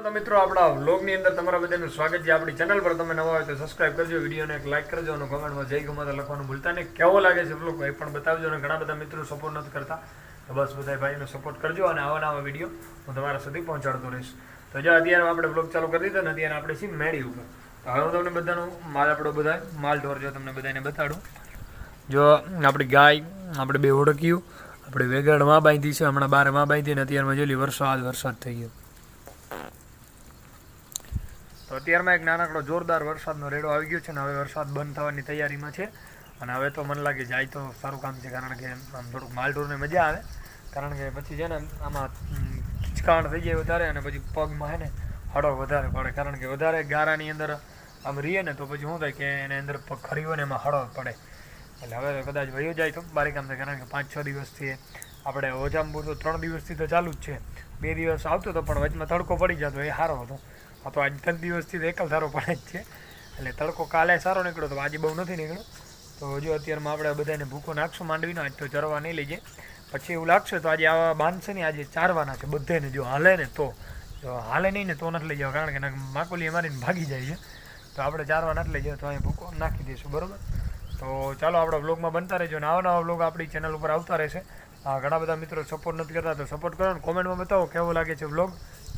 તો મિત્રો આપણા વ્લોગની અંદર તમારા બધાનું સ્વાગત છે. આપણી ચેનલ પર તમે નવા હોય તો સબસ્ક્રાઇબ કરજો, વિડીયોને એક લાઈક કરજો અને કોમેન્ટમાં જય ગમાતા લખવાનું ભૂલતા નહીં. કેવો લાગે છે વ્લોગ એ પણ બતાવજો. અને ઘણા બધા મિત્રો સપોર્ટ નથી કરતા, તો બસ બધા ભાઈનો સપોર્ટ કરજો અને આવા નવા વિડીયો હું તમારા સુધી પહોંચાડતો રહીશ. તો જો અત્યારે આપણે વ્લોગ ચાલુ કરી દીધો ને અત્યારે આપણે છીએ મેળી ઉપર. તો હવે હું તમને બધાનો માલ આપણો બધા માલ ઢોર જો તમને બધાને બતાડું. જો આપણી ગાય આપણે બે ઓળખ્યું, આપણે વેગડમાં બાંધી છે, હમણાં 12 બાંધી ને અત્યારમાં જોઈ વરસાદ થઈ ગયો. તો અત્યારમાં એક નાનકડો જોરદાર વરસાદનો રેડો આવી ગયો છે ને હવે વરસાદ બંધ થવાની તૈયારીમાં છે. અને હવે તો મને લાગે જાય તો સારું કામ છે, કારણ કે આમ થોડુંક માલ ઢોરને મજા આવે, કારણ કે પછી છે ને આમાં ખીચકાણ થઈ જાય વધારે અને પછી પગમાં છે ને હળો વધારે પડે, કારણ કે વધારે ગારાની અંદર આમ રહીએ ને તો પછી શું થાય કે એને અંદર પગ ખરી હોય ને એમાં હળો પડે. એટલે હવે કદાચ વયો જાય તો બારી કામ થાય, કારણ કે 5-6 દિવસથી આપણે ઓજામપુર તો 3 દિવસથી તો ચાલુ જ છે. 2 દિવસ આવતો હતો પણ વચમાં તડકો પડી જતો, એ સારો હતો. આ તો આજ 3 દિવસથી તો એકલ ધારો પડે જ છે, એટલે તડકો કાલે સારો નીકળ્યો તો આજે બહુ નથી નીકળ્યો. તો હજુ અત્યારમાં આપણે બધાને ભૂકો નાખશું માંડવીનો, આજ તો ચરવા નહીં લઈ જાય. પછી એવું લાગશે તો આજે આવા બાંધશે ને આજે ચારવાના છે બધાને, જો હાલે ને તો, જો હાલે નહીં ને તો નથી લઈ જાવ, કારણ કે માકોલી મારીને ભાગી જાય છે. તો આપણે ચારવા નથી લઈ જાવ તો અહીં ભૂકો નાખી દઈશું, બરાબર. તો ચાલો આપણા વ્લોગમાં બનતા રહેજો અને આવા નવા વ્લોગ આપણી ચેનલ ઉપર આવતા રહેશે. ઘણા બધા મિત્રો સપોર્ટ નથી કરતા તો સપોર્ટ કરો ને કોમેન્ટમાં બતાવો કેવો લાગે છે વ્લોગ,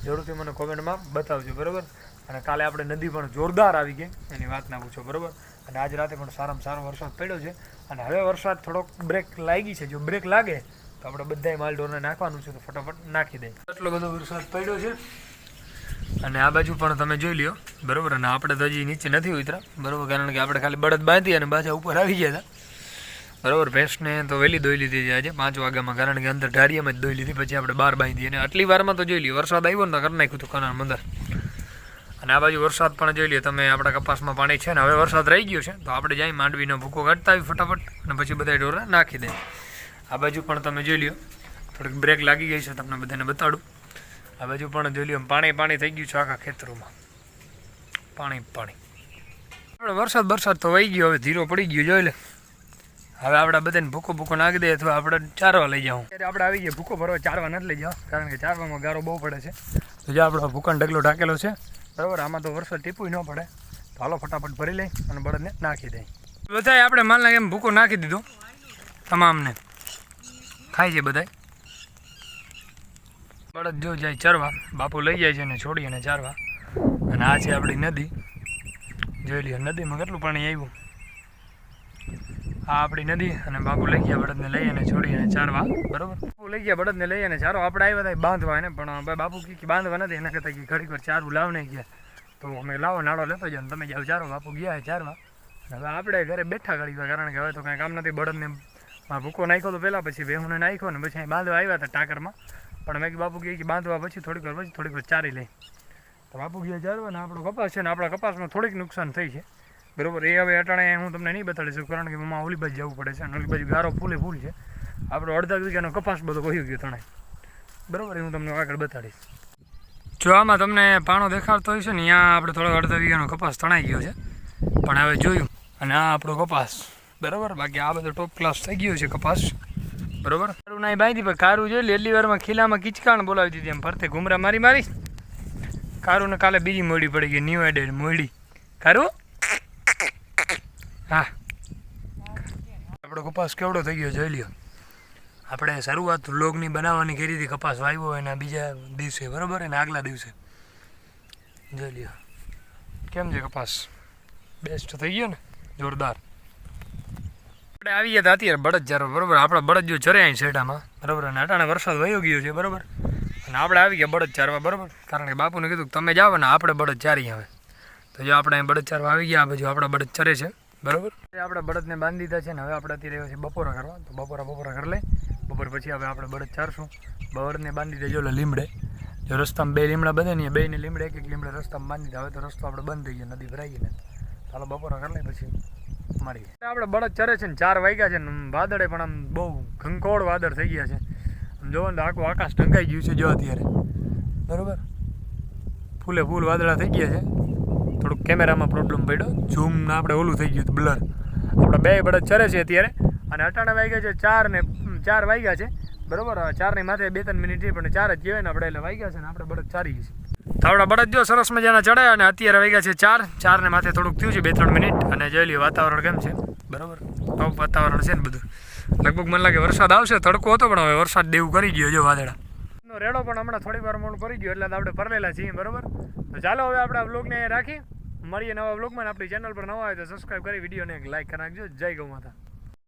જરૂરથી મને કોમેન્ટમાં બતાવજો, બરાબર. અને કાલે આપણે નદી પણ જોરદાર આવી ગઈ એની વાત ના પૂછો, બરાબર. અને આજ રાતે પણ સારામાં સારો વરસાદ પડ્યો છે અને હવે વરસાદ થોડોક બ્રેક લાગી છે. જો બ્રેક લાગે તો આપણે બધાય માલ ઢોરને નાખવાનું છે તો ફટાફટ નાખી દઈએ. એટલો બધો વરસાદ પડ્યો છે અને આ બાજુ પણ તમે જોઈ લ્યો, બરાબર. અને આપણે તો હજી નીચે નથી ઉતર્યા, બરાબર, કારણ કે આપણે ખાલી બળદ બાંધી અને પાછા ઉપર આવી ગયા હતા, બરાબર. ભેંસને તો વહેલી દોઈ લીધી છે આજે 5 વાગ્યામાં, કારણ કે અંદર ઢારિયામાં જ દોઈ લીધી, પછી આપણે 12 બાંધી. અને આટલી વારમાં તો જોઈ લ્યો વરસાદ આવ્યો ને તો કરી નાખ્યું હતું કનાર મંદર. અને આ બાજુ વરસાદ પણ જોઈ લ્યો તમે, આપણા કપાસમાં પાણી છે ને હવે વરસાદ રહી ગયો છે તો આપણે જાય માંડવીનો ભૂકો કાઢતા આવી ફટાફટ અને પછી બધા ઢોરા નાખી દે. આ બાજુ પણ તમે જોઈ લ્યો થોડીક બ્રેક લાગી ગઈ છે, તમને બધાને બતાડું. આ બાજુ પણ જોઈ લ્યો પાણી થઈ ગયું છે આખા ખેતરોમાં, પાણી. આપણે વરસાદ તો વહી ગયો, હવે ધીરો પડી ગયો, જોઈ લે. હવે આપણે બધાને ભૂકો નાખી દઈએ અથવા આપણે ચારવા લઈ જાઉં. ત્યારે આપણે આવી ગયા ભૂકો ભરવા, ચારવા નથી લઈ જાવ, કારણ કે ચારવામાં ગારો બહુ પડે છે. તો જો આપણો ભૂકાનો ઢગલો ઢાકેલો છે, બરાબર. આમાં તો વરસાદ ટીપું ન પડે, તો હાલો ફટાફટ ભરી લઈ અને બળદને નાખી દઈએ. બધાએ આપણે માલના એમ ભૂકો નાખી દીધો, તમામને ખાય છે બધાય. બળદ જો જાય ચરવા, બાપુ લઈ જાય છે ને છોડી અને ચારવા. અને આ છે આપણી નદી, જોઈ લ્યો નદીમાં કેટલું પાણી આવ્યું. આ આપણી નદી અને બાપુ લઈ ગયા બળદને લઈ અને છોડી અને ચારવા, બરાબર. બાપુ લઈ ગયા બળદને લઈ અને ચારો, આપણે આવ્યા હતા બાંધવા એને, પણ બાપુ કે બાંધવા નથી, એના કરતાં કે ઘડીક વાર ચારવું લાવ નહીં ગયા. તો અમે લાવો નાડો લેતો જાઓ તમે જાઓ ચારો. બાપુ ગયા ચારવા. હવે આપણે ઘરે બેઠા ઘડીક વાર, કારણ કે હવે તો કાંઈ કામ નથી. બળદને ભૂકો નાખ્યો તો પહેલાં, પછી ભેહુંને નાખ્યો ને પછી બાંધવા આવ્યા હતા ટાંકરમાં. પણ મેં બાપુ કહે કે બાંધવા પછી થોડીક વાર ચારી લઈ. તો બાપુ ગયા ચારવા ને આપણો કપાસ છે ને આપણા કપાસમાં થોડીક નુકસાન થઈ છે, બરાબર. એ હવે અટાણે હું તમને નહીં બતાડી શકું, કારણ કે એમાં ઓલી બાજુ જવું પડે છે અને ઓલી બાજુ ગારો ફૂલ છે. આપણો 1.5 વીઘાનો કપાસ બધો વહી ગયો તણાય, બરાબર. એ હું તમને આગળ બતાડીશ. જો આમાં તમને પાણો દેખાડતો હોય છે ને, ત્યાં આપણે થોડો 1.5 વીઘાનો કપાસ તણાઈ ગયો છે, પણ હવે જોયું. અને આ આપણો કપાસ, બરાબર. બાકી આ બધો ટોપ ક્લાસ થઈ ગયો છે કપાસ, બરાબર. કારું ના બાંધી પણ કારું જોઈ લે, એટલી વારમાં ખીલામાં કિચકાણ બોલાવી દીધી, એમ ફરતે ઘુમરા મારી. કારુંને કાલે બીજી મોડી પડી ગઈ, ન્યૂ એડેડ મોડી. કારું હા, આપણો કપાસ કેવડો થઈ ગયો જોઈ લ્યો. આપણે શરૂઆત વ્લોગની બનાવવાની કરી હતી, કપાસ વાવ્યો એના બીજા દિવસે, બરાબર. એને આગલા દિવસે જોઈ લ્યો કેમ છે કપાસ, બેસ્ટ થઈ ગયો ને, જોરદાર. આપણે આવી ગયા હતા અત્યારે બળદ ચારવા, બરાબર. આપણા બળદ જો ચરે અહીં શેઢામાં, બરાબર. અને અટાણે વરસાદ વયો ગયો છે, બરાબર. અને આપણે આવી ગયા બળદ ચારવા, બરાબર. કારણ કે બાપુને કીધું કે તમે જાઓ ને આપણે બળદ ચારી આવે. તો જો આપણે અહીં બળદ ચારવા આવી ગયા, આ બાજુ આપણા બળદ ચરે છે, બરાબર. આપણે બળદને બાંધી દીધા છે ને હવે આપણે અત્યારે છે બપોરા કરવા. તો બપોરા કરી લઈ, બપોર પછી હવે આપણે બળદ ચારશું. બળદને બાંધી દેજો લીમડે, જો રસ્તામાં 2 લીમડા બધે ને 2ને લીમડે એક લીમડે રસ્તામાં બાંધી દે. હવે તો રસ્તો આપણે બંધ થઈ ગયો, નદી ભરાઈ ગઈ ને. ચાલો બપોરા કરી લઈ પછી મારી. આપણે બળદ ચરે છે ને 4 વાગ્યા છે ને, વાદળે પણ આમ બહુ ઘંકોળ વાદળ થઈ ગયા છે. આમ જોવો ને આખું આકાશ ઢંકાઈ ગયું છે જો અત્યારે, બરાબર. ફૂલ વાદળા થઈ ગયા છે. થોડુંક કેમેરામાં પ્રોબ્લેમ પડ્યો, ઝૂમ આપણે ઓલું થઈ ગયું બ્લર. આપણે 2 બળદ ચરે છે અત્યારે અને 18 વાગ્યા છે, 4 વાગ્યા છે, બરાબર. 4ની માથે 2-3 મિનિટ થઈ, પણ 4 જ કહેવાય ને આપણે, એટલે વાગ્યા છે ને આપણે બળદ ચારી છીએ. તાવડા બળદ જો સરસ મજાના ચડાયા અને અત્યારે વાગ્યા છે 4 ને માથે થોડુંક થયું છે 2-3 મિનિટ અને જોઈ લ્યો વાતાવરણ કેમ છે બરાબર ટોપ વાતાવરણ છે ને બધું લગભગ મને લાગે વરસાદ આવશે તડકો હતો પણ હવે વરસાદ દેવું કરી ગયો જો વાદળા રેડો પણ હમણાં થોડી વાર મોડું પડી ગયું એટલે આપણે પરલેલા છીએ બરાબર તો ચાલો હવે આપણે આ વ્લોગને રાખી મળીએ નવા વ્લોગમાં આપણી ચેનલ પર નવા હોય તો સબસ્ક્રાઈબ કરી વિડીયોને એક લાઈક કરી નાખજો જય ગૌ માતા